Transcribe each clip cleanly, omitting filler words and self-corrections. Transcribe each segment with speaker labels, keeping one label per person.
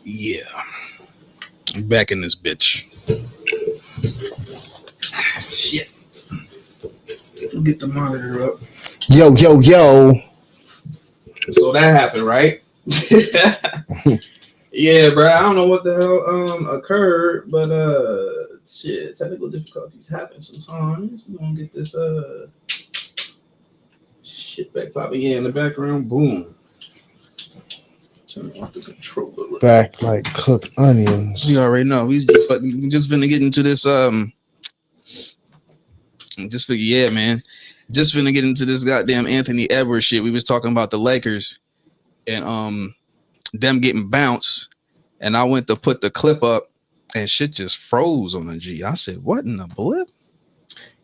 Speaker 1: Yeah. I'm back in this bitch. Shit. Get the monitor up.
Speaker 2: Yo.
Speaker 1: So that happened, right? Yeah, bro. I don't know what the hell occurred, but shit, technical difficulties happen sometimes. We're gonna get this shit back popping in the background. Boom. Turn off the controller.
Speaker 2: Back like cooked onions.
Speaker 1: You already know. We just finna get into this yeah, man. Just finna get into this goddamn Anthony Edwards shit. We was talking about the Lakers and them getting bounced, and I went to put the clip up and shit just froze on the G. I said, what in the blip?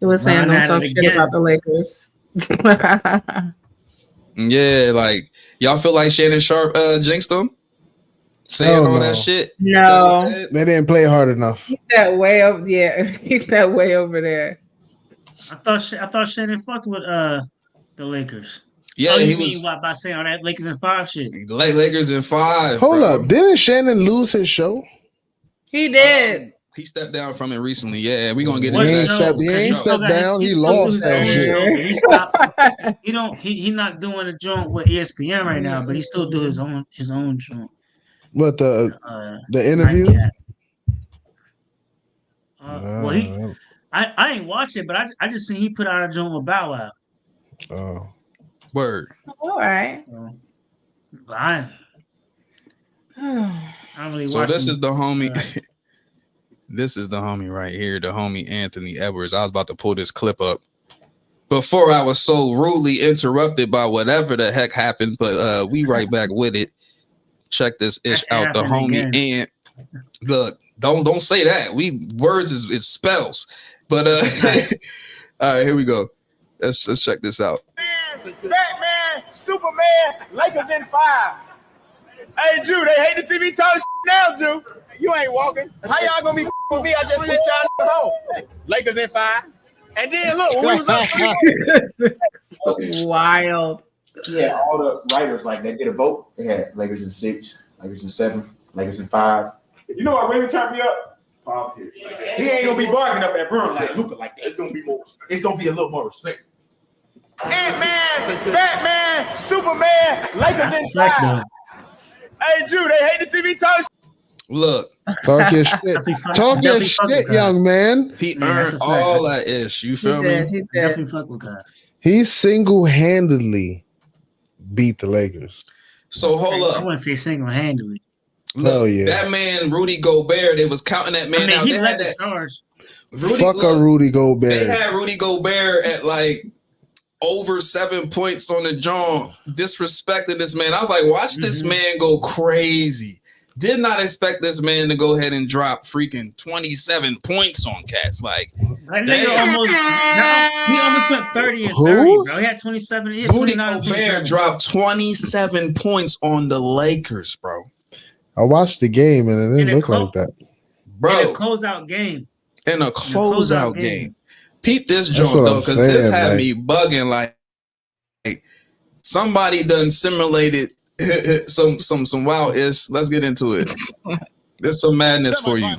Speaker 3: It was saying don't talk shit about the Lakers.
Speaker 1: Yeah, like y'all feel like Shannon Sharp jinxed them? Saying all that shit?
Speaker 3: No.
Speaker 2: They didn't play hard enough.
Speaker 3: Keep that way up, keep that way over there.
Speaker 4: I thought Shannon fucked with the Lakers.
Speaker 1: Yeah,
Speaker 4: he was by saying all that Lakers in 5 shit.
Speaker 1: Lakers in 5.
Speaker 2: Hold up, didn't Shannon lose his show?
Speaker 3: He did.
Speaker 1: He stepped down from it recently. Yeah, we gonna get
Speaker 2: into
Speaker 1: that.
Speaker 2: He ain't stepped down. He lost that shit.
Speaker 4: He stopped. He not doing a joint with ESPN right now, but he still do his own joint.
Speaker 2: What the interviews?
Speaker 4: Well, I ain't watch it, but I just seen he put out a joint with Bow Wow.
Speaker 2: Oh,
Speaker 1: word.
Speaker 3: All right.
Speaker 4: But I don't really
Speaker 1: so
Speaker 4: watch
Speaker 1: this
Speaker 4: him.
Speaker 1: is the homie. This is the homie right here, the homie Anthony Edwards. I was about to pull this clip up before I was so rudely interrupted by whatever the heck happened, but we right back with it. Check this ish out, the homie.
Speaker 4: Again.
Speaker 1: And look, don't say that. Words is spells. But all right, here we go. Let's check this out.
Speaker 5: Batman, Superman, Lakers in 5. Hey, Drew, they hate to see me talk now, Drew. You ain't walking. How y'all gonna be with me? I just sent y'all home. Lakers in 5. And then look, when we was up,
Speaker 3: wild.
Speaker 5: Yeah, all the writers like they did a vote. They had Lakers in 6, Lakers in 7, Lakers in 5. You know what really turned me up? He ain't gonna be barking up at Brown like Luka like that. It's gonna be more. It's gonna be a little more respect. Ant-Man, Batman, Superman, Lakers in 5. Hey, Drew, they hate to see me talk.
Speaker 1: Look,
Speaker 2: talk your shit. Talk your shit, young man.
Speaker 1: He earned all that ish. You feel me?
Speaker 3: He
Speaker 4: definitely fuck with guys.
Speaker 2: He single-handedly beat the Lakers.
Speaker 1: So hold up.
Speaker 4: I wouldn't say single-handedly.
Speaker 1: Look, that man Rudy Gobert, they was counting that man out.
Speaker 4: He
Speaker 1: they
Speaker 4: led
Speaker 1: had
Speaker 4: the charge.
Speaker 2: Rudy Gobert.
Speaker 1: They had Rudy Gobert at like over 7 points on the jaw, disrespecting this man. I was like, watch this man go crazy. Did not expect this man to go ahead and drop freaking 27 points on cats. Like
Speaker 4: he almost went 30 and 30, bro. He had 27. He had
Speaker 1: Rudy Gobert dropped 27 points on the Lakers, bro.
Speaker 2: I watched the game and it didn't look like that.
Speaker 1: Bro.
Speaker 4: In a closeout game.
Speaker 1: In a closeout game. Peep this joint though, because this had me bugging like somebody done simulated some wild-ish. Let's get into it. There's some madness for you.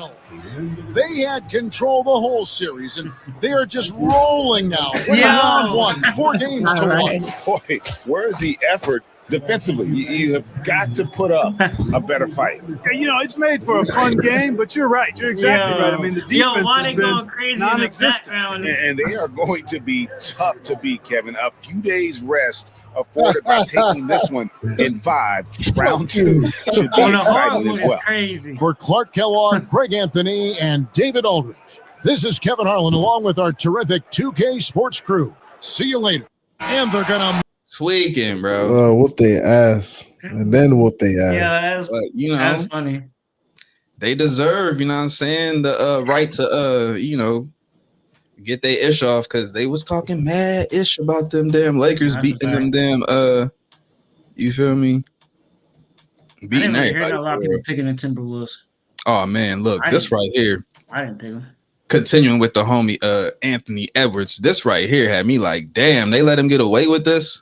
Speaker 6: They had control the whole series, and they are just rolling now. Round 1, 4 games to 1.
Speaker 7: Boy, where's the effort defensively? You have got to put up a better fight.
Speaker 8: Yeah, you know, it's made for a fun game, but you're right. You're exactly right. I mean, the defense has been non-existent.
Speaker 7: And they are going to be tough to beat, Kevin. A few days rest afforded by taking this one in 5. Round 2 should be exciting as well.
Speaker 4: Crazy.
Speaker 6: For Clark Kellogg, Greg Anthony, and David Aldridge, this is Kevin Harlan along with our terrific 2K Sports crew. See you later. And they're going to
Speaker 1: tweaking, bro.
Speaker 2: Whoop they ass. And then whoop they ass.
Speaker 4: Yeah, that's funny.
Speaker 1: They deserve, you know what I'm saying, the right to get their ish off, because they was talking mad ish about them damn Lakers beating them damn you feel me? Beating
Speaker 4: everybody. I heard a lot of people picking the Timberwolves.
Speaker 1: Oh man, look, this right here.
Speaker 4: I didn't pick them.
Speaker 1: Continuing with the homie Anthony Edwards, this right here had me like, damn, they let him get away with this.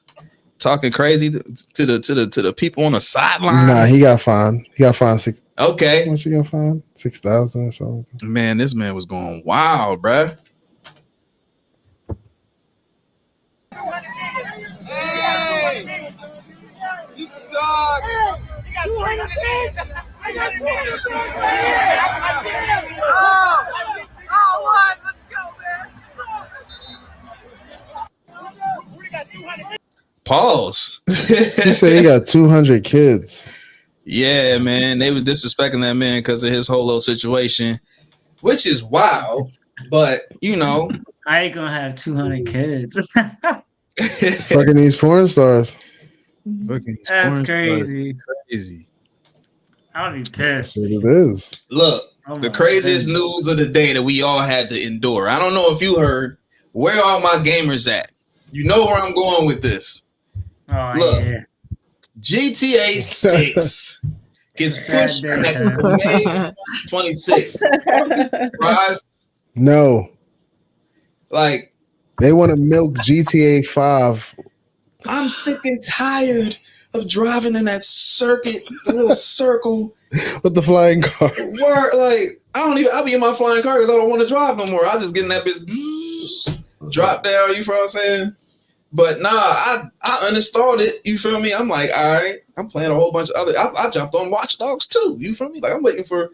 Speaker 1: talking crazy to the people on the sideline?
Speaker 2: Nah, he got fined. He got fined six.
Speaker 1: Okay.
Speaker 2: How much he got fined? 6,000 or something.
Speaker 1: Man, this man was going wild, bruh.
Speaker 5: Hey, you suck.
Speaker 1: Pause.
Speaker 2: He said he got 200 kids.
Speaker 1: Yeah, man. They was disrespecting that man because of his whole little situation, which is wild. But, you know.
Speaker 4: I ain't going to have 200 kids.
Speaker 2: Fucking these porn stars.
Speaker 4: That's crazy.
Speaker 1: Crazy.
Speaker 4: I'll be pissed.
Speaker 2: That's what it is.
Speaker 1: Look, the craziest news of the day that we all had to endure. I don't know if you heard. Where are my gamers at? You know where I'm going with this.
Speaker 4: Oh,
Speaker 1: look,
Speaker 4: yeah.
Speaker 1: GTA 6 gets pushed back to May 26th.
Speaker 2: No.
Speaker 1: Like,
Speaker 2: they want to milk GTA 5.
Speaker 1: I'm sick and tired of driving in that little circle
Speaker 2: with the flying car.
Speaker 1: Where, like, I'll be in my flying car because I don't want to drive no more. I just get in that bitch, drop down, you feel what I'm saying? But nah, I uninstalled it, you feel me? I'm like, all right, I'm playing a whole bunch of other, I jumped on Watch Dogs too, you feel me? Like, I'm waiting for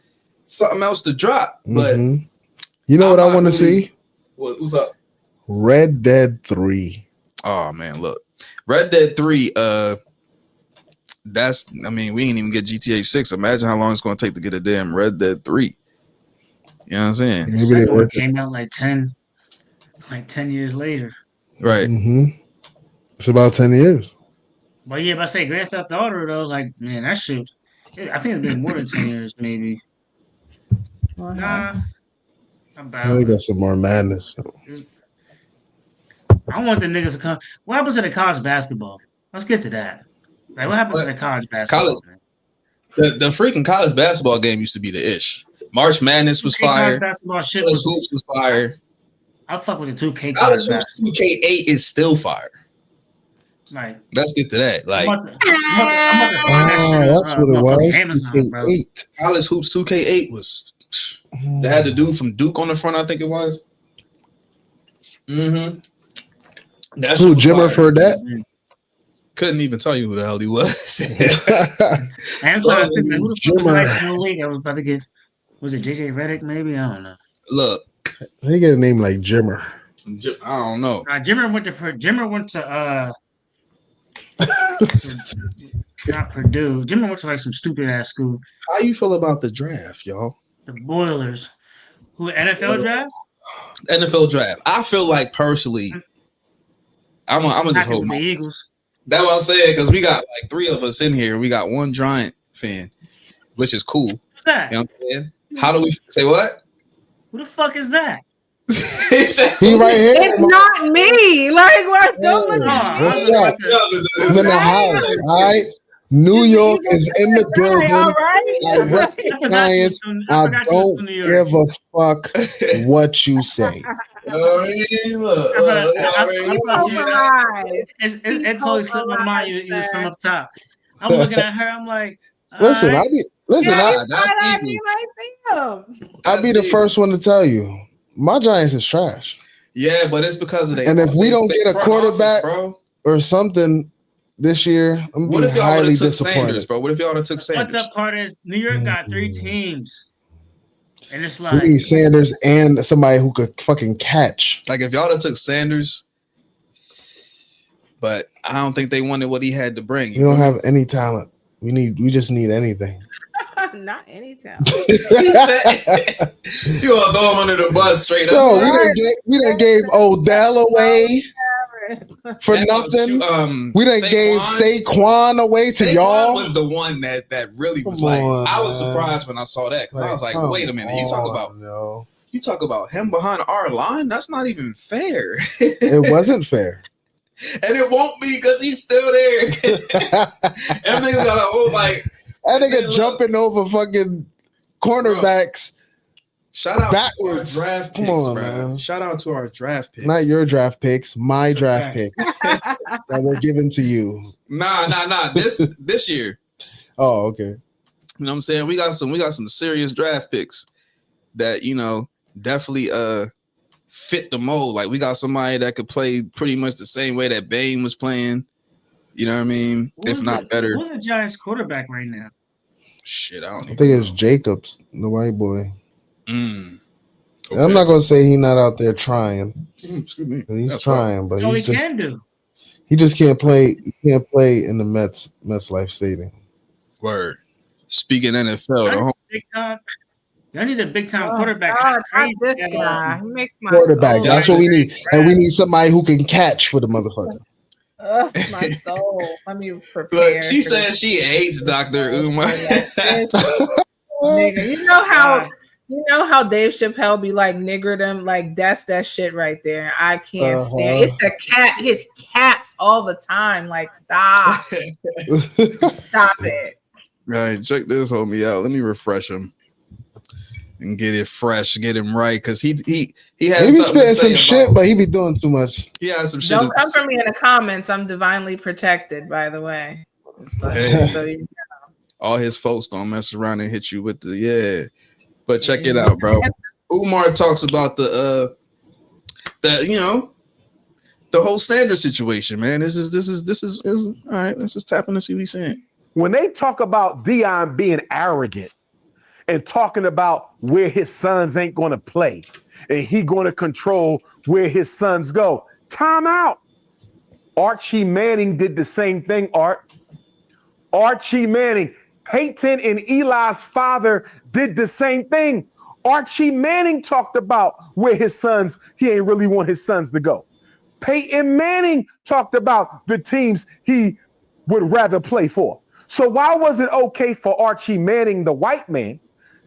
Speaker 1: something else to drop. But
Speaker 2: you know what I want to see?
Speaker 1: What's up?
Speaker 2: Red Dead 3.
Speaker 1: Oh man, look. Red Dead 3, we ain't even get GTA 6. Imagine how long it's gonna take to get a damn Red Dead 3. You know what I'm saying?
Speaker 4: Maybe it came out like 10 years later.
Speaker 1: Right.
Speaker 2: It's about 10 years.
Speaker 4: But yeah, if I say Grand Theft Auto though, like, man, that shit, I think it's been more than 10 years, maybe. Nah.
Speaker 2: I think that's some more madness.
Speaker 4: I want the niggas to come. What happens to the college basketball? Let's get to that. Like, what happens to the college basketball?
Speaker 1: The freaking college basketball game used to be the ish. March Madness was fire.
Speaker 4: College basketball shit
Speaker 1: was fire.
Speaker 4: I fuck with the 2K.
Speaker 1: College hoops 2K8 is still fire.
Speaker 4: Like,
Speaker 1: let's get to that. Like,
Speaker 2: that's what it was.
Speaker 4: Amazon,
Speaker 2: 2K8.
Speaker 1: College hoops 2K8 was. They had the dude from Duke on the front, I think it was. That's
Speaker 2: who, Jimmer for that?
Speaker 1: Couldn't even tell you who the hell he was.
Speaker 4: I'm trying to think, who the fuck was the next in the league that was about to get? Was it JJ Redick? Maybe, I don't know.
Speaker 1: Look,
Speaker 2: they get a name like Jimmer.
Speaker 1: I don't know.
Speaker 4: Jimmer went to not Purdue. Jimmer went to like some stupid ass school.
Speaker 1: How you feel about the draft, y'all?
Speaker 4: The Boilers. Who, NFL draft?
Speaker 1: NFL draft. I feel like personally, I'm gonna just hold
Speaker 4: the Eagles.
Speaker 1: That's what I'm saying, because we got like 3 of us in here. We got one Giant fan, which is cool.
Speaker 4: What's that?
Speaker 1: You know what I'm saying? How do we say what?
Speaker 4: Who the fuck is that?
Speaker 2: He right here.
Speaker 3: It's not me. Like, what? Don't look at me.
Speaker 2: What's up? He's in the house. All right. New York is in the building.
Speaker 3: All right.
Speaker 2: I recognize. I don't give a fuck what you say.
Speaker 4: It totally slipped my mind. You was from up top. I'm looking at her. I'm like,
Speaker 2: listen,
Speaker 3: right.
Speaker 2: I'll be the first one to tell you. My Giants is trash.
Speaker 1: Yeah, but it's because of they.
Speaker 2: And if we don't get a quarterback
Speaker 1: office,
Speaker 2: or something this year, I'm
Speaker 1: what
Speaker 2: being
Speaker 1: if y'all
Speaker 2: highly
Speaker 1: took
Speaker 2: disappointed,
Speaker 1: Sanders, bro. What if y'all took Sanders?
Speaker 4: But the part is, New York got 3 teams, and it's like
Speaker 2: we need Sanders and somebody who could fucking catch.
Speaker 1: Like if y'all took Sanders, but I don't think they wanted what he had to bring.
Speaker 2: We don't have any talent. We just need anything.
Speaker 3: Not any time.
Speaker 1: You gonna throw him under the bus straight up?
Speaker 2: No, we done gave Odell away for nothing. We done gave Saquon away to y'all.
Speaker 1: Was the one that really was like. I was surprised when I saw that because I was like, wait a minute, you talk about him behind our line? That's not even fair.
Speaker 2: It wasn't fair.
Speaker 1: And it won't be because he's still there. Everything's got a whole like.
Speaker 2: That nigga jumping over fucking cornerbacks
Speaker 1: Shout out
Speaker 2: backwards.
Speaker 1: To our draft
Speaker 2: Come
Speaker 1: picks,
Speaker 2: on,
Speaker 1: bro.
Speaker 2: man.
Speaker 1: Shout out to our draft picks.
Speaker 2: Not your draft picks, my draft picks that were given to you.
Speaker 1: Nah. This year.
Speaker 2: Oh, okay.
Speaker 1: You know what I'm saying? We got some serious draft picks that, you know, definitely fit the mold. Like, we got somebody that could play pretty much the same way that Bane was playing. You know what I mean? If not better.
Speaker 4: Who's the Giants quarterback right now?
Speaker 1: Shit, I
Speaker 2: think it's Jacobs, the white boy.
Speaker 1: Okay.
Speaker 2: I'm not gonna say he's not out there trying.
Speaker 1: Excuse me.
Speaker 2: He's trying, but
Speaker 4: all
Speaker 2: he
Speaker 4: can do.
Speaker 2: He just can't play. He can't play in the MetLife Stadium.
Speaker 1: Word. Speaking NFL,
Speaker 4: y'all need a big time quarterback.
Speaker 3: God, this guy. He makes my
Speaker 2: quarterback.
Speaker 3: soul.
Speaker 2: That's what we need, and we need somebody who can catch for the motherfucker.
Speaker 3: My soul. Let me prepare.
Speaker 1: Look, she said she hates Dr. Umar.
Speaker 3: Nigga, you know how Dave Chappelle be like nigger them, like that's that shit right there. I can't stand it's the cat, his cats all the time. Like stop. Stop it.
Speaker 1: Right, check this homie out. Let me refresh him and get it fresh, get him right, because he has
Speaker 2: he be spitting some shit, but he be doing too much.
Speaker 1: He has some shit.
Speaker 3: Don't come for me in the comments. I'm divinely protected, by the way. So you know.
Speaker 1: All his folks gonna mess around and hit you with the But check it out, bro. Umar talks about the you know, the whole Sanders situation, man. This is all right. Let's just tap in and see what he's saying.
Speaker 9: When they talk about Deion being arrogant and talking about where his sons ain't going to play and he going to control where his sons go, time out. Archie Manning did the same thing, Art. Archie Manning, Peyton and Eli's father did the same thing. Archie Manning talked about where his sons, he ain't really want his sons to go. Peyton Manning talked about the teams he would rather play for. So why was it okay for Archie Manning, the white man,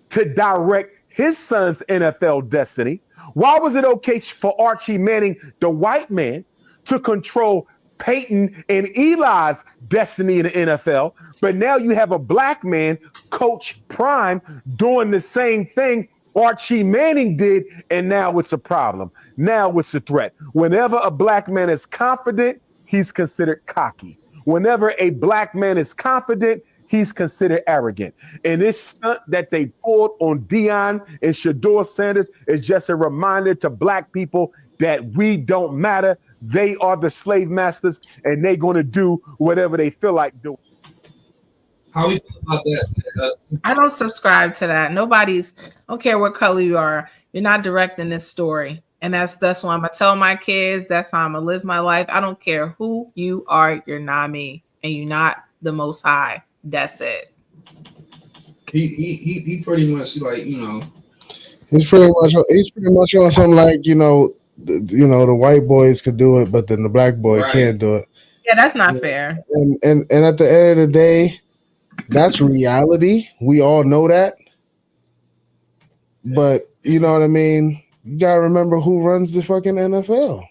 Speaker 9: to direct his son's NFL destiny? Why was it okay for Archie Manning, the white man, to control Peyton and Eli's destiny in the NFL? But now you have a black man, Coach Prime, doing the same thing Archie Manning did, and now it's a problem. Now it's a threat. Whenever a black man is confident, he's considered cocky. Whenever a black man is confident, he's considered arrogant. And this stunt that they pulled on Deion and Shedeur Sanders is just a reminder to black people that we don't matter. They are the slave masters, and they're going to do whatever they feel like doing.
Speaker 1: How we feel about that?
Speaker 3: I don't subscribe to that. I don't care what color you are. You're not directing this story. And that's why I'm going to tell my kids. That's how I'm going to live my life. I don't care who you are. You're not me. And you're not the Most High. That's it.
Speaker 1: He pretty much, like, you know.
Speaker 2: He's pretty much on something like, you know, the white boys could do it, but then the black boy can't do it.
Speaker 3: Yeah, that's not fair.
Speaker 2: And at the end of the day, that's reality. We all know that. But you know what I mean? You gotta remember who runs the fucking NFL.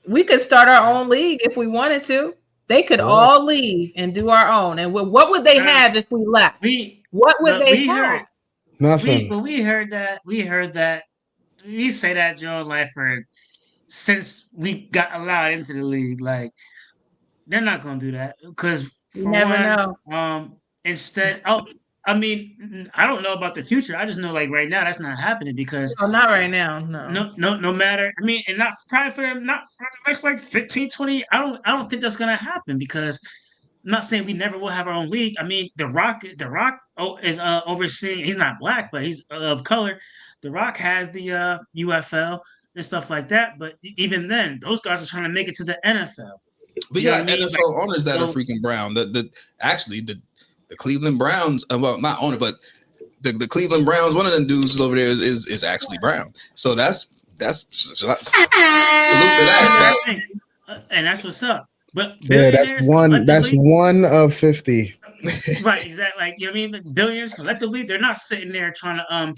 Speaker 3: We could start our own league if we wanted to. They could all leave and do our own. And what would they have if we left? What would they have?
Speaker 2: Nothing.
Speaker 4: We heard that. We say that, Joe, like since we got allowed into the league. Like, they're not gonna do that because
Speaker 3: you never know.
Speaker 4: Instead, I mean, I don't know about the future. I just know, like, right now, that's not happening because
Speaker 3: not right now.
Speaker 4: No matter. I mean, and not probably for the next like 15, 20. I don't think that's gonna happen because I'm not saying we never will have our own league. I mean, The Rock is overseeing. He's not black, but he's of color. The Rock has the UFL and stuff like that. But even then, those guys are trying to make it to the NFL.
Speaker 1: We got NFL owners that are freaking brown. The Cleveland Browns, well, not owner, but the Cleveland Browns, one of them dudes over there is actually brown. So that's salute to that.
Speaker 4: And that's what's up. But
Speaker 2: yeah, that's one of 50.
Speaker 4: Right, exactly. Like, you know what I mean? The billionaires collectively, they're not sitting there trying to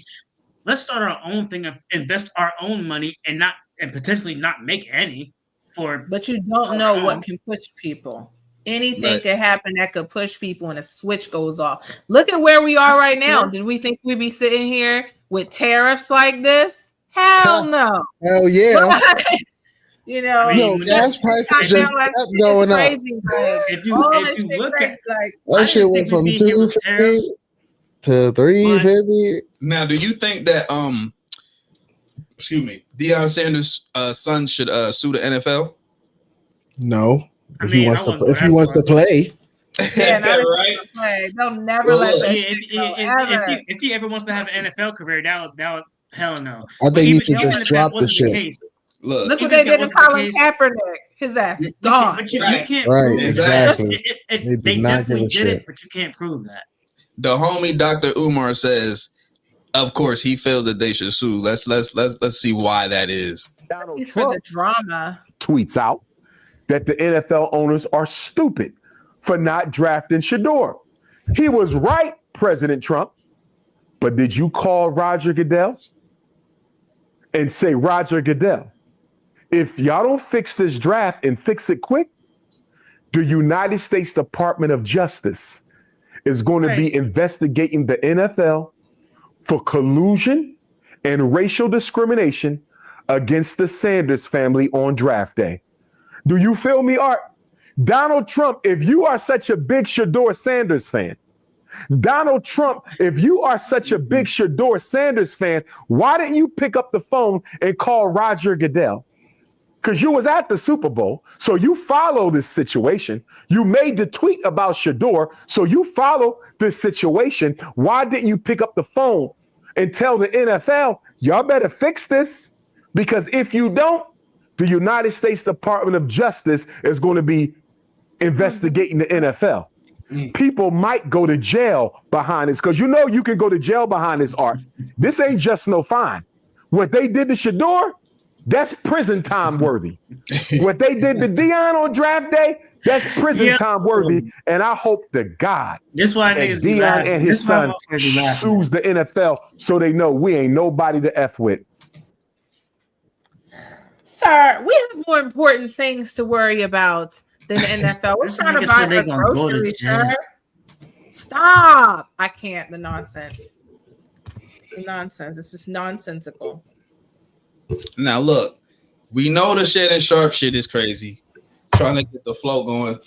Speaker 4: let's start our own thing and invest our own money and potentially not make any for.
Speaker 3: But you don't know what can push people. Anything could happen that could push people and a switch goes off. Look at where we are right now. Did we think we'd be sitting here with tariffs like this? Hell no.
Speaker 2: Hell yeah.
Speaker 3: But, you know,
Speaker 2: Yo, gas prices just kept going up.
Speaker 3: crazy. Like,
Speaker 4: If you look at
Speaker 2: That shit went from 250 to 350.
Speaker 1: Now, do you think that excuse me, Deion Sanders' son should sue the NFL?
Speaker 2: No. If he wants to play.
Speaker 3: Yeah,
Speaker 1: right.
Speaker 3: They'll never let that
Speaker 4: if he ever wants to have an NFL career, that would hell no.
Speaker 2: I think he should just drop the shit.
Speaker 3: Look what they did to Colin Kaepernick. His ass is gone.
Speaker 4: But you can't
Speaker 2: right,
Speaker 4: prove
Speaker 2: exactly.
Speaker 4: They definitely did it, but you can't prove that.
Speaker 1: The homie Dr. Umar says, of course, he feels that they should sue. Let's see why that is.
Speaker 3: He's for the drama.
Speaker 9: Tweets out that the NFL owners are stupid for not drafting Shador. He was right, President Trump. But did you call Roger Goodell and say, Roger Goodell, if y'all don't fix this draft and fix it quick, the United States Department of Justice is going to be investigating the NFL for collusion and racial discrimination against the Sanders family on draft day. Do you feel me, Art? Donald Trump, if you are such a big Shador Sanders fan, Donald Trump, if you are such a big Shador Sanders fan, why didn't you pick up the phone and call Roger Goodell? Because you was at the Super Bowl, so you follow this situation. You made the tweet about Shador, so you follow this situation. Why didn't you pick up the phone and tell the NFL, y'all better fix this? Because if you don't, the United States Department of Justice is going to be investigating the NFL. People might go to jail behind this, because you know you can go to jail behind this, Art. This ain't just no fine. What they did to Shador, that's prison time worthy. What they did to Deion on draft day, that's prison time worthy. And I hope to God
Speaker 4: that
Speaker 9: Deion and his son sues the NFL so they know we ain't nobody to F with.
Speaker 3: Sir, we have more important things to worry about than the NFL. We're trying to buy a grocery, sir. Stop. I can't. The nonsense. It's just nonsensical.
Speaker 1: Now, look, we know the Shannon Sharp shit is crazy. Trying to get the flow going,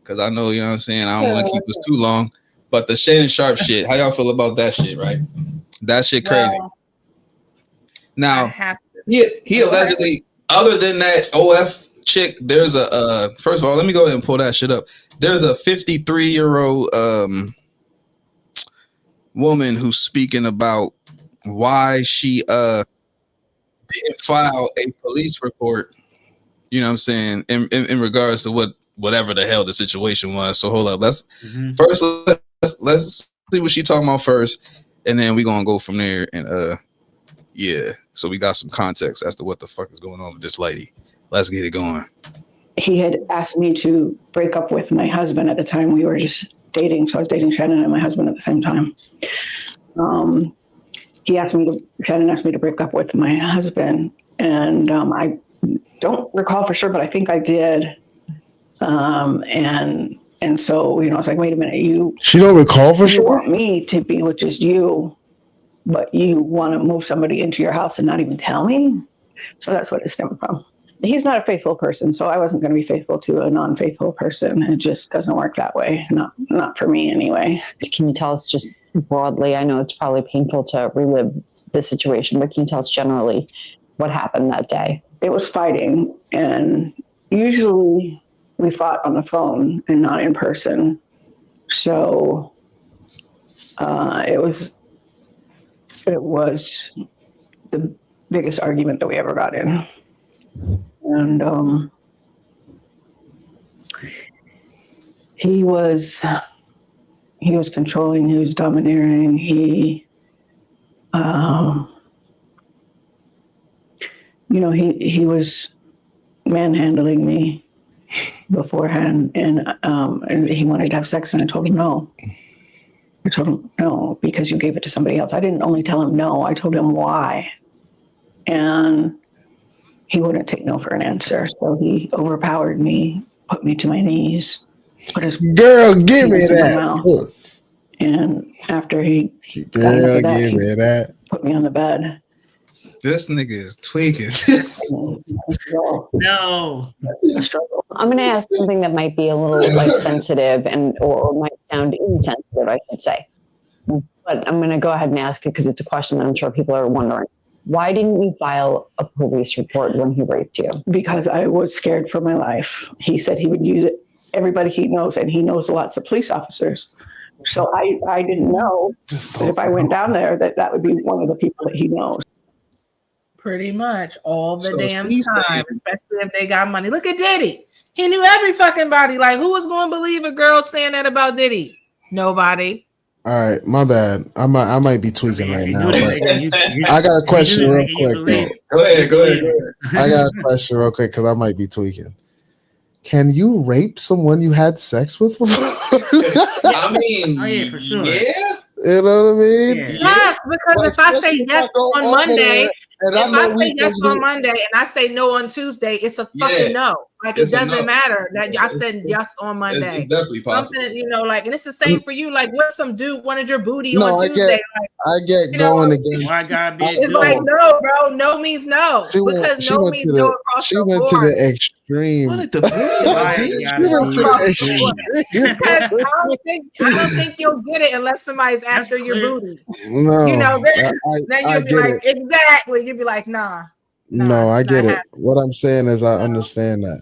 Speaker 1: because I know, you know what I'm saying, I don't want to keep us too long. But the Shannon Sharp shit, how y'all feel about that shit, right? That shit crazy. Now, he allegedly, other than that OF chick, there's a first of all, let me go ahead and pull that shit up. There's a 53-year-old woman who's speaking about why she didn't file a police report, you know what I'm saying, in regards to whatever the hell the situation was. So hold up, let's see what she talking about first, and then we're gonna go from there. And yeah, so we got some context as to what the fuck is going on with this lady. Let's get it going.
Speaker 10: He had asked me to break up with my husband at the time. We were just dating, so I was dating Shannon and my husband at the same time. Shannon asked me to break up with my husband, and I don't recall for sure, but I think I did. And so, you know, it's like, wait a minute,
Speaker 2: she don't recall for
Speaker 10: you
Speaker 2: sure?
Speaker 10: want me to be with just you, but you want to move somebody into your house and not even tell me? So that's what it stemmed from. He's not a faithful person, so I wasn't going to be faithful to a non-faithful person. It just doesn't work that way. Not for me anyway.
Speaker 11: Can you tell us just broadly, I know it's probably painful to relive this situation, but can you tell us generally what happened that day?
Speaker 10: It was fighting, and usually we fought on the phone and not in person. So it was the biggest argument that we ever got in. And he was controlling, he was domineering, he was manhandling me beforehand, and he wanted to have sex, and I told him no. I told him no, because you gave it to somebody else. I didn't only tell him no, I told him why. And he wouldn't take no for an answer. So he overpowered me, put me to my knees, put his
Speaker 2: girl, give me that.
Speaker 10: And after he
Speaker 2: put
Speaker 10: put me on the bed.
Speaker 1: This nigga is tweaking.
Speaker 4: No.
Speaker 11: I'm going to ask something that might be a little like sensitive or might sound insensitive, I should say. But I'm going to go ahead and ask it because it's a question that I'm sure people are wondering. Why didn't you file a police report when he raped you?
Speaker 10: Because I was scared for my life. He said he would use it. Everybody he knows, and he knows lots of police officers. So I didn't know that if I went down there, that would be one of the people that he knows.
Speaker 3: Pretty much all the
Speaker 1: So
Speaker 3: damn
Speaker 1: she's
Speaker 3: time,
Speaker 1: saying-
Speaker 3: especially if they got money. Look at Diddy. He knew every fucking body. Like, who was going to believe a girl saying that about Diddy? Nobody.
Speaker 2: All right, my bad. I might be tweaking right now, but I got a question real quick though.
Speaker 1: Go ahead.
Speaker 2: I got a question real quick because I might be tweaking. Can you rape someone you had sex with before?
Speaker 1: I mean,
Speaker 4: Oh, yeah, for sure.
Speaker 1: Yeah.
Speaker 2: You know what I mean?
Speaker 4: Yeah.
Speaker 3: Yes, because if I say yes on Monday,
Speaker 2: and
Speaker 3: if I say yes on
Speaker 2: we-
Speaker 3: Monday and I say no on Tuesday, it's a fucking no. Like,
Speaker 1: It's
Speaker 3: it
Speaker 1: a
Speaker 3: doesn't
Speaker 1: no.
Speaker 3: matter that I said yes on Monday.
Speaker 1: It's definitely possible.
Speaker 3: Something, you know, like, and it's the same for you. Like, what if some dude wanted your booty
Speaker 2: No,
Speaker 3: on
Speaker 2: I
Speaker 3: Tuesday?
Speaker 2: get-
Speaker 3: Like,
Speaker 2: I get
Speaker 3: you know,
Speaker 2: going against.
Speaker 4: Why gotta be a
Speaker 3: it's
Speaker 4: dude?
Speaker 3: like, no, bro. No means no. Because no means no across
Speaker 2: She
Speaker 3: the
Speaker 2: went to
Speaker 3: board.
Speaker 2: the extreme.
Speaker 1: What the
Speaker 4: Why
Speaker 2: She
Speaker 4: gotta
Speaker 2: went to
Speaker 4: be
Speaker 2: the
Speaker 4: a
Speaker 2: extreme.
Speaker 3: Because I don't think you'll get it unless somebody's
Speaker 4: That's
Speaker 3: after your
Speaker 4: clear.
Speaker 3: booty.
Speaker 2: No,
Speaker 3: You know, then
Speaker 2: I
Speaker 3: you'll be
Speaker 2: get
Speaker 3: like,
Speaker 2: it.
Speaker 3: exactly. You'll be like, nah.
Speaker 2: No, I
Speaker 3: it's
Speaker 2: get
Speaker 3: not
Speaker 2: it. What I'm saying is, I understand that.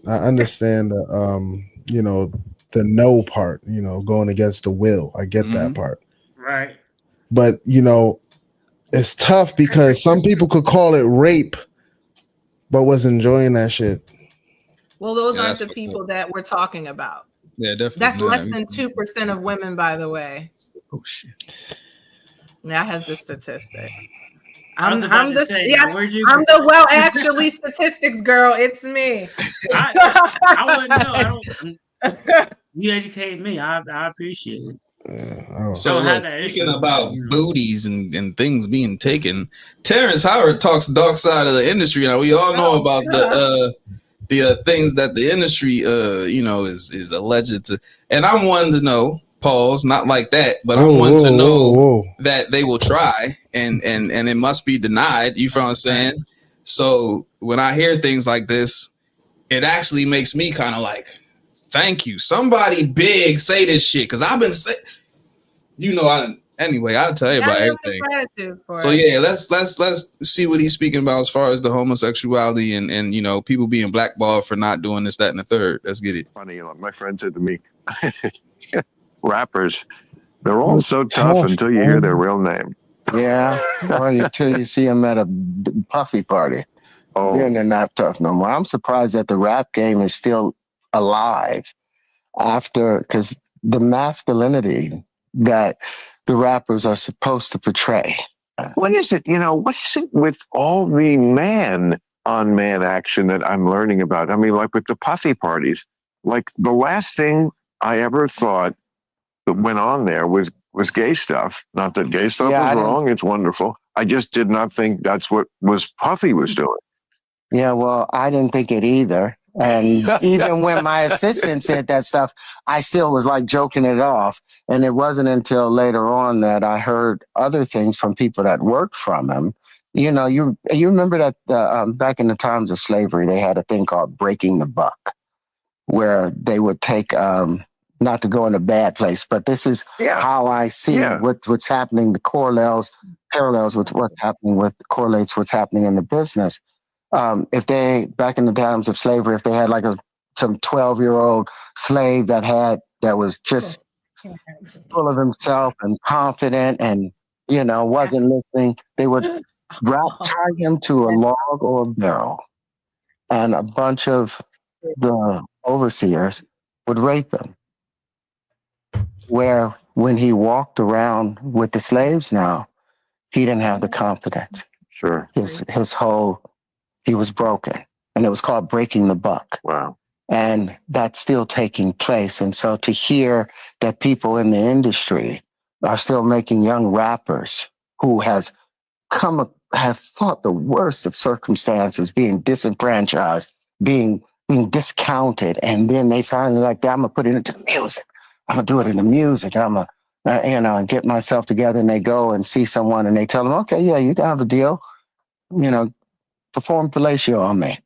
Speaker 2: I understand the you know, the no part. You know, going against the will. I get that part.
Speaker 4: Right.
Speaker 2: But you know, it's tough because some people could call it rape, but was enjoying that shit.
Speaker 3: Well, those
Speaker 1: Yeah,
Speaker 3: aren't
Speaker 1: that's
Speaker 3: the people that we're talking about.
Speaker 1: Yeah, definitely.
Speaker 3: That's
Speaker 1: not.
Speaker 3: less than 2% of women, by the way.
Speaker 1: Oh shit.
Speaker 3: Yeah, I have the statistics.
Speaker 4: I was about to say, where'd you-
Speaker 3: I'm the well actually statistics girl. It's me.
Speaker 4: I wouldn't know. I don't. You educated me. I appreciate it.
Speaker 1: So
Speaker 4: Don't have
Speaker 1: look,
Speaker 4: that
Speaker 1: speaking
Speaker 4: issue.
Speaker 1: about booties and things being taken, Terrence Howard talks dark side of the industry. Now we all know about the things that the industry you know is alleged to, and I'm one to know. Pause, not like that, but I'm one to know that they will try and it must be denied. You feel what I'm saying? So when I hear things like this, it actually makes me kind of like, thank you. Somebody big say this shit because I've been saying, you know, anyway, I'll tell you about everything. So yeah, let's see what he's speaking about as far as the homosexuality and you know, people being blackballed for not doing this, that, and the third. Let's get it.
Speaker 12: Funny, you know, my friend said to me, rappers, they're all so tough until you hear their real name.
Speaker 13: Yeah, well, until you see them at a puffy party.
Speaker 12: Oh.
Speaker 13: Then they're not tough no more. I'm surprised that the rap game is still alive after, because the masculinity that the rappers are supposed to portray.
Speaker 12: What is it? You know, what is it with all the man on man action that I'm learning about? I mean, like with the puffy parties, like the last thing I ever thought that went on there was gay stuff. Not that gay stuff was wrong. It's wonderful. I just did not think that's what Puffy was doing.
Speaker 13: Yeah, well, I didn't think it either. And even when my assistant said that stuff, I still was like joking it off. And it wasn't until later on that I heard other things from people that worked from him. You know, you remember that back in the times of slavery, they had a thing called breaking the buck, where they would take, not to go in a bad place, but this is how I see what's happening, the parallels with what's happening correlates what's happening in the business. If they, back in the times of slavery, if they had like some 12-year-old slave that was just full of himself and confident and, you know, wasn't listening, they would tie him to a log or a barrel, and a bunch of the overseers would rape him. Where when he walked around with the slaves now, he didn't have the confidence.
Speaker 12: Sure.
Speaker 13: He was broken, and it was called breaking the buck.
Speaker 12: Wow.
Speaker 13: And that's still taking place. And so to hear that people in the industry are still making young rappers who have fought the worst of circumstances, being disenfranchised, being discounted, and then they finally like, I'm gonna put it into the music. I'm gonna do it in the music, and I'm gonna and get myself together, and they go and see someone and they tell them, okay, yeah, you can have a deal, perform fellatio on me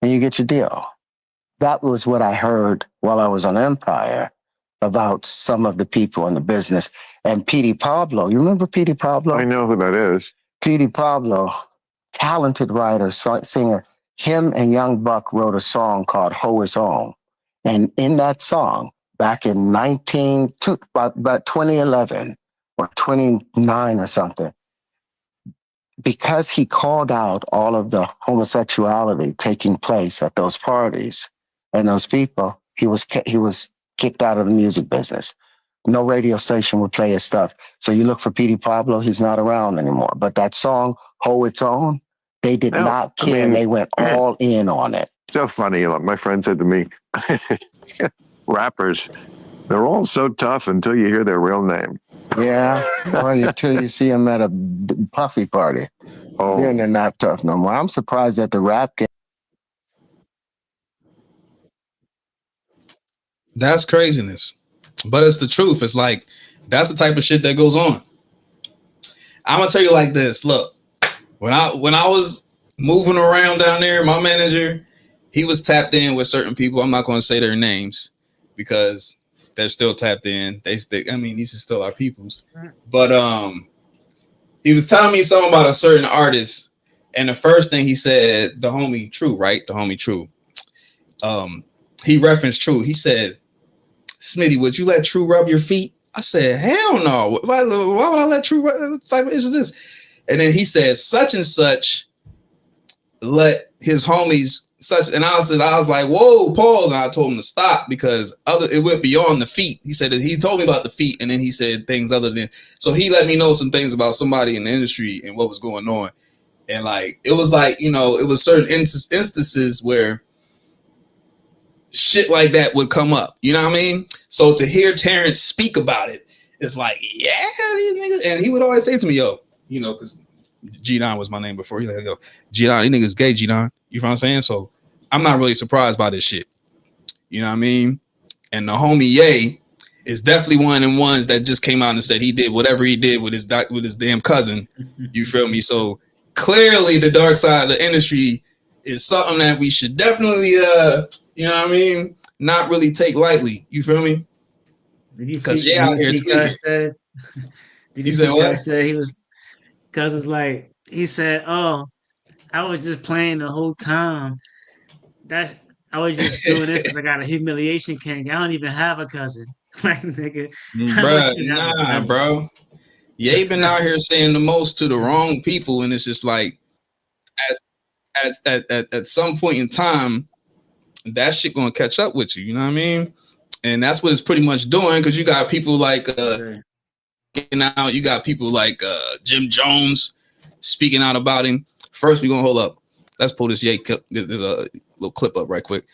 Speaker 13: and you get your deal. That was what I heard while I was on Empire about some of the people in the business. And Petey Pablo, you remember Petey Pablo?
Speaker 12: I know who that is.
Speaker 13: Petey Pablo, talented writer, singer. Him and Young Buck wrote a song called Ho Is On. And in that song, back in about 2011 or 29 or something, because he called out all of the homosexuality taking place at those parties and those people, he was kicked out of the music business. No radio station would play his stuff. So you look for Petey Pablo, he's not around anymore. But that song, Ho It's On, they did not care. They went all in on it.
Speaker 12: So funny. Like my friend said to me, rappers, they're all so tough until you hear their real name.
Speaker 13: Yeah, or until you see them at a puffy party. Oh, then they're not tough no more. I'm surprised that the rap game.
Speaker 1: That's craziness, but it's the truth. It's like that's the type of shit that goes on. I'm gonna tell you like this. Look, when I was moving around down there, my manager, he was tapped in with certain people. I'm not gonna say their names because they're still tapped in. These are still our peoples. But he was telling me something about a certain artist, and the first thing he said, the homie True, right? The homie True. He referenced True. He said, Smitty, would you let True rub your feet? I said, hell no. Why would I let True rub? What type of issue is this? And then he said, such and such let his homies such, and I was like, whoa, pause. And I told him to stop because it went beyond the feet. He said that he told me about the feet, and then he said things other than, so he let me know some things about somebody in the industry and what was going on. And like, it was like, it was certain instances where shit like that would come up. You know what I mean? So to hear Terrence speak about it, it's like, yeah, these niggas. And he would always say to me, yo, because G9 was my name before. He's like, yo, G9, these niggas gay, G9. You know what I'm saying? So I'm not really surprised by this shit. You know what I mean? And the homie Ye is definitely one of them ones that just came out and said he did whatever he did with his damn cousin. You feel me? So clearly the dark side of the industry is something that we should definitely, you know what I mean, not really take lightly. You feel me?
Speaker 4: Because out here said, did you see what? Said he was, Cuz was like, he said, oh, I was just playing the whole time. That I was just doing this because I got a humiliation kink. I don't even have a cousin. Like, nigga.
Speaker 1: Bro. Ye been out here saying the most to the wrong people, and it's just like at some point in time, that shit gonna catch up with you. You know what I mean? And that's what it's pretty much doing, because you got people like you got people like Jim Jones speaking out about him. First, we're gonna hold up. Let's pull this Ye clip. There's a little clip up right quick.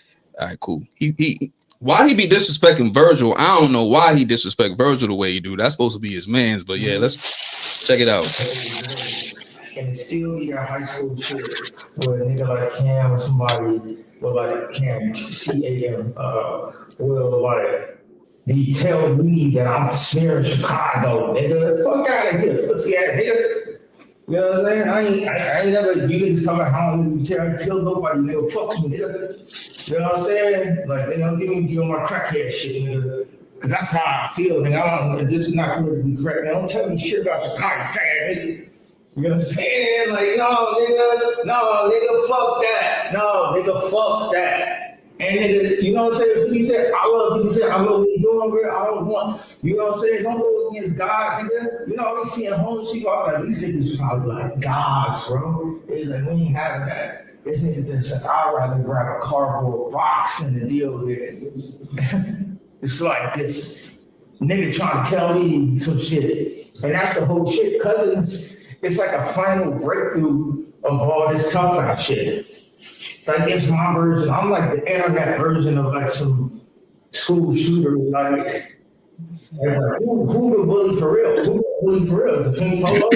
Speaker 1: All right, cool. He why he be disrespecting Virgil? I don't know why he disrespect Virgil the way he do. That's supposed to be his man's, but yeah, let's check it out.
Speaker 14: And still you got high school shit where a nigga like Cam or somebody with like Cam CAM will like be telling me that I'm smearing Chicago, nigga. Fuck out of here, pussy ass nigga. You know what I'm saying? I ain't never, you niggas talking about how I'm gonna kill nobody, nigga. Fuck me, nigga. You know what I'm saying? Like, nigga, I'm giving you my crackhead shit, nigga. Cause that's how I feel, nigga. This is not gonna be correct. Man, don't tell me shit about Chicago, nigga. You know what I'm saying? Like, no, nigga, fuck that. No, nigga, fuck that. And nigga, you know what I'm saying? He said, I love what you're doing, bro. I don't want, you know what I'm saying? Don't go against God, nigga. You know, I be seeing homeless people, I'm like, these niggas probably like gods, bro. They like, we ain't having that. This nigga just like, I'd rather grab a cardboard box and to deal with it. It's like this nigga trying to tell me some shit. And that's the whole shit. Cousins, it's like a final breakthrough of all this tough guy shit. Like, it's my version. I'm like the internet version of like some school shooter. Like who the bully for real? Who the bully for real? Is it King Polo?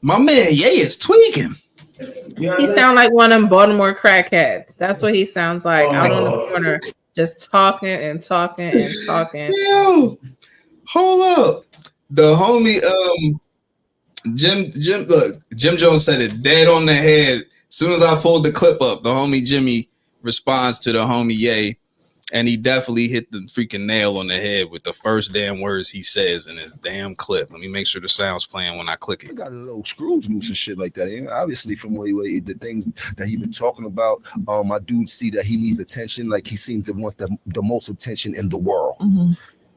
Speaker 1: My man Ye is tweaking.
Speaker 3: You know he sound like one of them Baltimore crackheads. That's what he sounds like. Out on the corner, just talking and talking and talking.
Speaker 1: Yo, hold up. The homie, Jim Jones said it dead on the head. As soon as I pulled the clip up, the homie Jimmy responds to the homie Ye, and he definitely hit the freaking nail on the head with the first damn words he says in his damn clip. Let me make sure the sound's playing when I click it.
Speaker 15: I got a little screws loose and shit like that. And obviously, from the things that he been talking about, I do see that he needs attention. Like he seems to want the most attention in the world.
Speaker 16: Mm-hmm.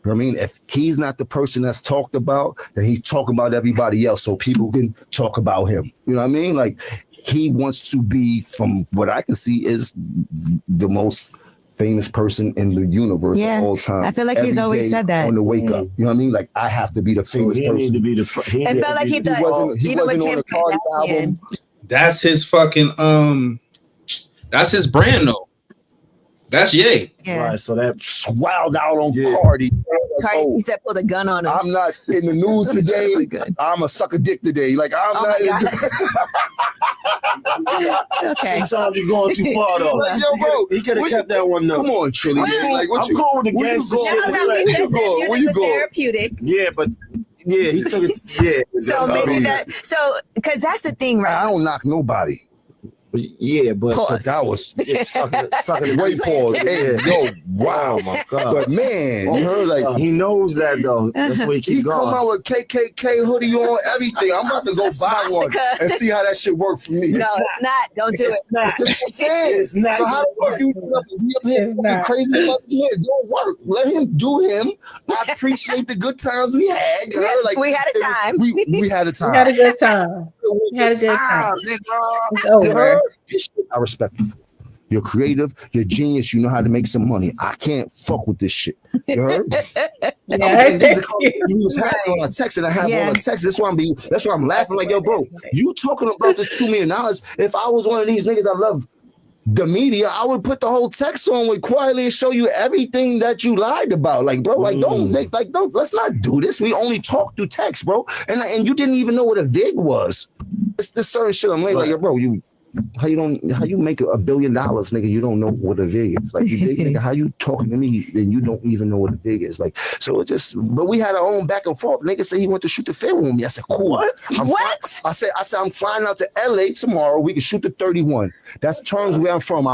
Speaker 15: I mean, if he's not the person that's talked about, then he's talking about everybody else so people can talk about him. You know what I mean? Like he wants to be, from what I can see, is the most famous person in the universe of all time.
Speaker 16: I feel like he's always said that.
Speaker 15: On the wake up. You know what I mean? Like I have to be the famous person.
Speaker 16: It felt like he
Speaker 15: wasn't on a Cardi album.
Speaker 1: That's his fucking that's his brand though. That's Ye.
Speaker 16: Yeah.
Speaker 15: Right, so that swelled out on Cardi.
Speaker 16: Cardi, he said, "Put a gun on him."
Speaker 15: I'm not in the news today.
Speaker 16: Really good.
Speaker 15: I'm a sucker dick today. Like I'm not.
Speaker 16: Okay.
Speaker 17: Sometimes you're going too far though.
Speaker 15: Yo, bro,
Speaker 17: he could have kept that one though.
Speaker 15: Come on, Trilly. Like,
Speaker 17: I'm cool with the gangster shit.
Speaker 16: Where you going? Therapeutic.
Speaker 17: Yeah, but yeah, he took it. Yeah.
Speaker 16: So maybe because that's the thing, right?
Speaker 15: I don't knock nobody.
Speaker 17: Yeah, but
Speaker 15: that was sucking way pause. Hey, yo, wow,
Speaker 17: my God.
Speaker 15: But man, you heard like
Speaker 17: he knows that though. That's why he
Speaker 15: come out with KKK hoodie on, everything. I'm about to go buy one and see how that shit work for me.
Speaker 16: No, it's not. Don't do it.
Speaker 17: It's not.
Speaker 15: So how the fuck you be up here fucking crazy about this man? Don't work. Let him do him. I appreciate the good times we had. You heard? Like
Speaker 16: we had a time.
Speaker 15: We had a time.
Speaker 3: We had a good time. We had a good time. It's over.
Speaker 15: I respect you. You're creative, you're genius, you know how to make some money. I can't fuck with this shit. You heard? He was happy on a text and I have on a text. That's why I'm laughing like, yo, bro, you talking about this $2 million. If I was one of these niggas that love the media, I would put the whole text on with quietly and show you everything that you lied about. Like, bro, don't, let's not do this. We only talk through text, bro. And you didn't even know what a VIG was. It's this certain shit. I'm like, yo, bro, how you make $1 billion, nigga? You don't know what a VIG is. Like, you dig, nigga, how you talking to me and you don't even know what a VIG is? Like, so it just. But we had our own back and forth. Nigga said he went to shoot the film with me. I said, cool. What? I said I'm flying out to LA tomorrow. We can shoot the 31. That's terms where I'm from.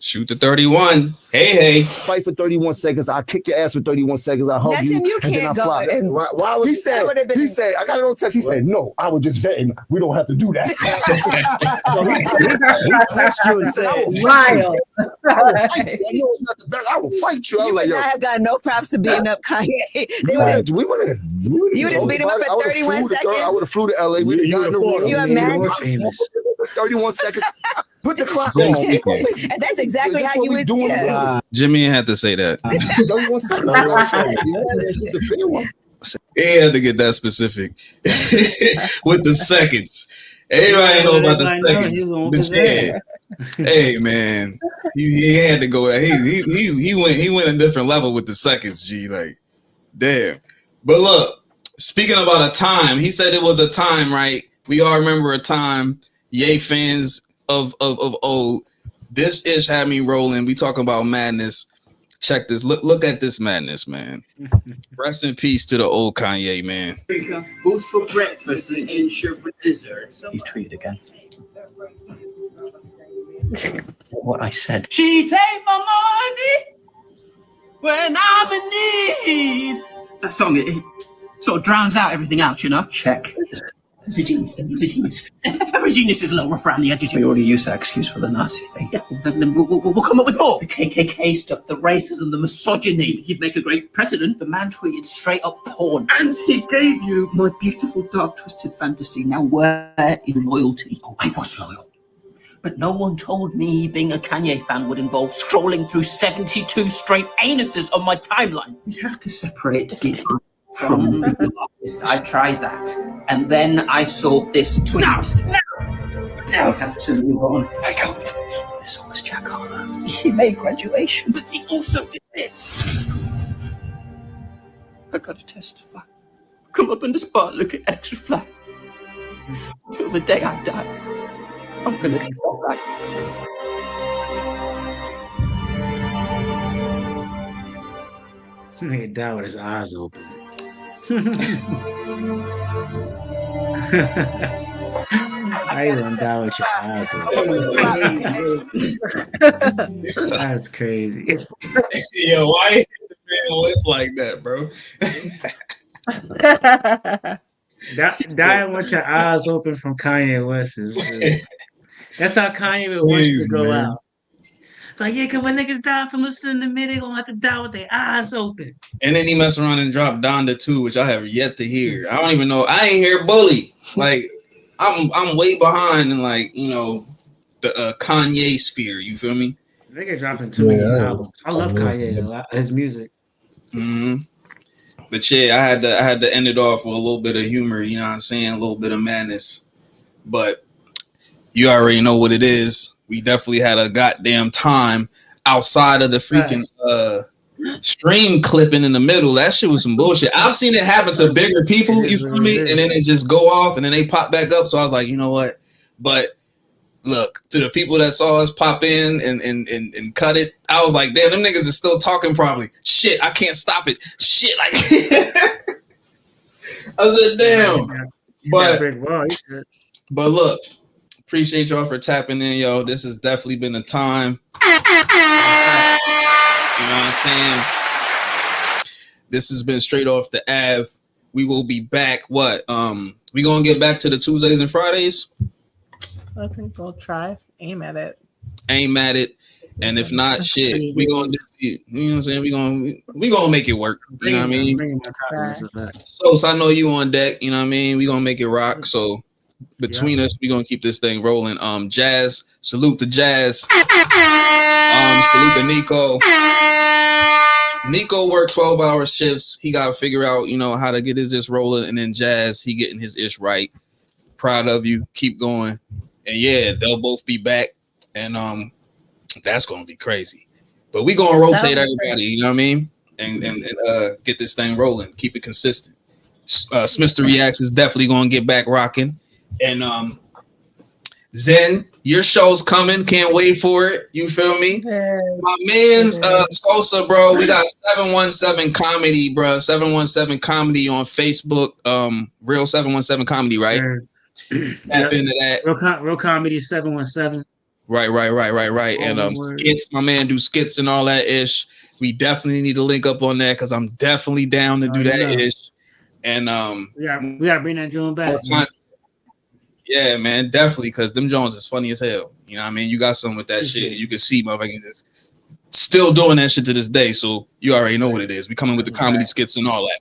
Speaker 1: Shoot the 31. Hey.
Speaker 15: Fight for 31 seconds. I'll kick your ass for 31 seconds. I'll hug you. And then I'll fly.
Speaker 17: Why would
Speaker 15: he said, I got it on text. He said, no, I was just vetting. We don't have to do that.
Speaker 17: So he texted you and said,
Speaker 3: wild.
Speaker 15: I will fight you. I know it's not the best. I will fight you. I was like, yo.
Speaker 16: I have got no props for beating up Kanye. You would just beat him up for 31 seconds.
Speaker 15: I would have flew to LA.
Speaker 16: You imagine?
Speaker 15: 31 seconds. Put the clock on.
Speaker 16: And that's exactly how you would do it.
Speaker 1: Jimmy had to say that.
Speaker 15: 31 seconds.
Speaker 1: He had to get that specific with the seconds. Everybody know about the seconds. Hey man, he had to go. He went a different level with the seconds. G, like, damn. But look, speaking about a time, he said it was a time, right? We all remember a time. Ye fans of old. This ish had me rolling. We talking about madness. Check this. Look at this madness, man. Rest in peace to the old Kanye, man.
Speaker 18: Food for breakfast and insure for dessert. You tweeted again. What I said. She take my money when I'm in need. That song, it sort of drowns out everything else, you know? Check. It's a genius. It's a genius. Every genius is a little rough around the edges. We already used that excuse for the Nazi thing. Yeah, then we'll come up with more. The KKK stuff, the racism, the misogyny. He'd make a great president. The man tweeted straight up porn. And he gave you my beautiful, dark, twisted fantasy. Now where is loyalty? Oh, I was loyal. But no one told me being a Kanye fan would involve scrolling through 72 straight anuses on my timeline. You have to separate the from the artist. I tried that. And then I saw this tweet. Now I have to move on. I can't. This one was Jack Harlow. He made graduation, but he also did this. I gotta testify. Come up in the spot looking extra flat. Till the day I die, I'm gonna be all right.
Speaker 4: Nigga died with his eyes open. I even die with your eyes open. That's crazy.
Speaker 1: Yo, why hit the man lip like that, bro?
Speaker 4: Dying with your eyes open from Kanye West is that's how Kanye would want you to go out. Like, yeah, cause when niggas die from listening to me, they gonna have to die with their eyes open.
Speaker 1: And then he messed around and dropped Donda 2, which I have yet to hear. I don't even know. I ain't hear Bully. Like, I'm way behind in, like, you know, the Kanye sphere. You feel me?
Speaker 4: Nigga dropping too many albums. I love Kanye a lot. His music.
Speaker 1: Mm-hmm. But yeah, I had to end it off with a little bit of humor. You know what I'm saying? A little bit of madness. But you already know what it is. We definitely had a goddamn time outside of the freaking stream clipping in the middle. That shit was some bullshit. I've seen it happen to bigger people, you feel me? And then they just go off and then they pop back up. So I was like, you know what? But look, to the people that saw us pop in and cut it, I was like, damn, them niggas are still talking probably. Shit, I can't stop it. Shit, like I said, damn. But look, appreciate y'all for tapping in, yo. This has definitely been a time. You know what I'm saying? This has been Straight Off the Ave. We will be back. What? We gonna get back to the Tuesdays and Fridays?
Speaker 3: I think we'll try. Aim at it.
Speaker 1: And if not, shit, we gonna do it. You know what I'm saying? We gonna make it work. You know what I mean? So I know you on deck. You know what I mean? We gonna make it rock. So between us, we gonna keep this thing rolling. Jazz, salute to Jazz. Salute to Nico. Nico worked 12-hour shifts. He got to figure out, you know, how to get his ish rolling. And then Jazz, he getting his ish right. Proud of you. Keep going. And yeah, they'll both be back. And that's gonna be crazy. But we gonna rotate everybody, you know what I mean? And get this thing rolling. Keep it consistent. Smithster Reacts is definitely gonna get back rocking. And Zen, your show's coming. Can't wait for it. You feel me? My man's Sosa, bro. We got 717 Comedy, bro. 717 Comedy on Facebook. Real 717 Comedy, right?
Speaker 4: Sure.
Speaker 1: Tap into that.
Speaker 4: Real Comedy 717.
Speaker 1: Right. And skits, my man do skits and all that ish. We definitely need to link up on that because I'm definitely down to do that ish. And
Speaker 4: we gotta bring that joint back.
Speaker 1: Yeah, man, definitely, because them Jones is funny as hell. You know what I mean? You got something with that shit. You can see motherfuckers is still doing that shit to this day. So you already know what it is. We coming with the comedy skits and all that.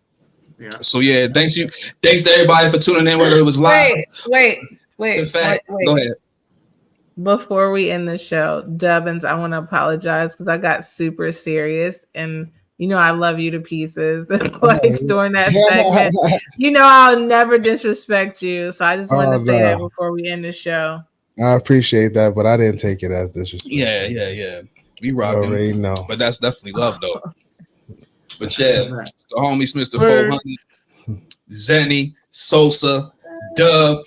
Speaker 1: Yeah. So yeah, thanks to everybody for tuning in, whether it was live.
Speaker 3: Wait.
Speaker 1: Go ahead.
Speaker 3: Before we end the show, Dubbins, I want to apologize because I got super serious and you know I love you to pieces. Like during that segment, you know I'll never disrespect you. So I just wanted to say that before we end the show.
Speaker 2: I appreciate that, but I didn't take it as disrespect.
Speaker 1: Yeah. We rocking.
Speaker 2: Already know.
Speaker 1: But that's definitely love though. But yeah, it's the homies, Mr. 400, Zenny, Sosa, Dub.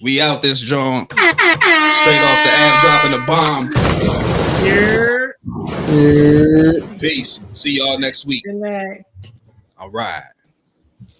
Speaker 1: We out this joint. Straight off the Ave, dropping the bomb. Peace. See y'all next week.
Speaker 3: Good night.
Speaker 1: All right.